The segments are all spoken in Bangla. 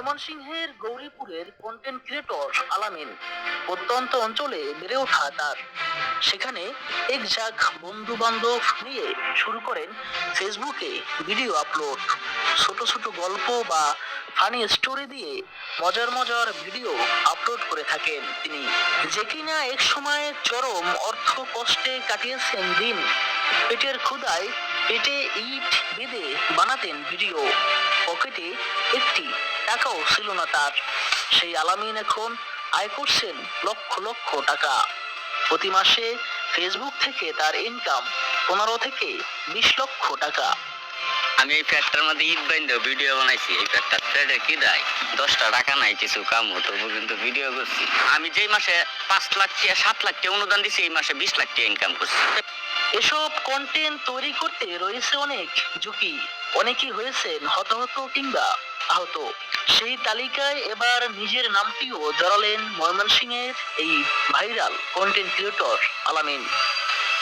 ময়মনসিংহের গৌরীপুরের কন্টেন্ট ক্রিয়েটর আলামিন প্রত্যন্ত অঞ্চলে বেড়ে ওঠা তার। সেখানে এক ঝাঁক বন্ধু বান্ধব নিয়ে শুরু করেন ফেসবুকে ভিডিও আপলোড। ছোট ছোট গল্প বা ফানি স্টোরি দিয়ে মজার মজার ভিডিও আপলোড করে থাকেন তিনি, যে কিনা এক সময় চরম অর্থ কষ্টে কাটিয়েছেন দিন। পেটের ক্ষুধায় পেটে ইট বেঁধে বানাতেন ভিডিও। পকেটে একটি টাকাও ছিল না তার। সেই আলামিন এখন আয় করছেন লক্ষ লক্ষ টাকা। প্রতি মাসে ফেসবুক থেকে তার ইনকাম 15 থেকে 20 লক্ষ টাকা। আমি এই ফ্যাটটার মধ্যে ঈদ বাইন্দা ভিডিও বানাইছি। এই ফ্যাটটা ফ্যাটে কি দেয় 10টা টাকা নাই, কিছু কাম হতো কিন্তু ভিডিও করছি। আমি যেই মাসে 5 লাখ টাকা 7 লাখ টাকা অনুদান দিছি, এই মাসে 20 লাখ টাকা ইনকাম করছি। এসব কন্টেন্ট তৈরি করতে রয়েছে অনেক ঝুঁকি। অনেকেই হয়েছেন হতাহত কিংবা আহত। সেই তালিকায় এবার নিজের নামটিও জড়ালেন ময়মনসিংহের এই ভাইরাল কন্টেন্ট ক্রিয়েটর আলামিন।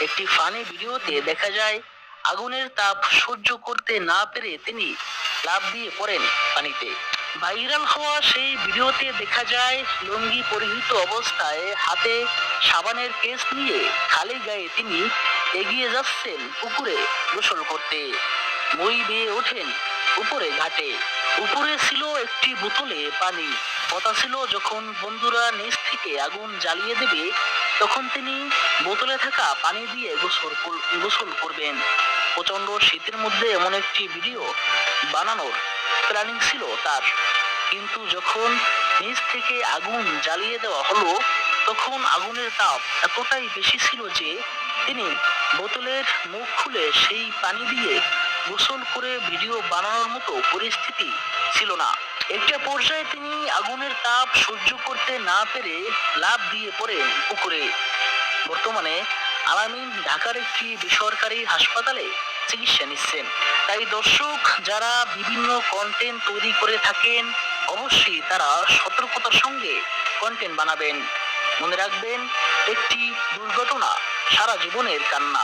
একটি ফানি ভিডিওতে দেখা যায় আগুনের তাপ সহ্য করতে না পেরে তিনি লাফ দিয়ে পড়েন পানিতে। ভাইরাল হওয়া সেই ভিডিওতে দেখা যায় লুঙ্গি পরিহিত অবস্থায় হাতে সাবানের কেস নিয়ে খালি গায়ে তিনি এগিয়ে যাচ্ছেন পুকুরে গোসল করতে। মই বেয়ে ওঠেন উপরে ঘাটে। উপরে ছিল একটি বোতলে পানি। কথা ছিল যখন বন্ধুরা নিচ থেকে আগুন জ্বালিয়ে দেবে তখন তিনি বোতলে থাকা পানি দিয়ে গোসল করবেন। প্রচন্ড শীতের মধ্যে এমন একটি ভিডিও বানানোর প্ল্যানিং ছিল তার, কিন্তু যখন নিচ থেকে আগুন জ্বালিয়ে দেওয়া হলো তখন আগুনের তাপ এতটাই বেশি ছিল যে তিনি বোতলের মুখ খুলে সেই পানি দিয়ে গোসল করে ভিডিও বানানোর মতো পরিস্থিতি ছিল না। একটা পর্যায়ে তিনি আগুনের তাপ সহ্য করতে না পেরে লাফ দিয়ে পড়েন পুকুরে। বর্তমানে আলামিন ঢাকার একটি বেসরকারি হাসপাতালে চিকিৎসা নিচ্ছেন। তাই দর্শক যারা বিভিন্ন কন্টেন্ট তৈরি করে থাকেন অবশ্যই তারা সতর্কতার সঙ্গে কন্টেন্ট বানাবেন। মনে রাখবেন, একটি দুর্ঘটনা সারা জীবনের কান্না।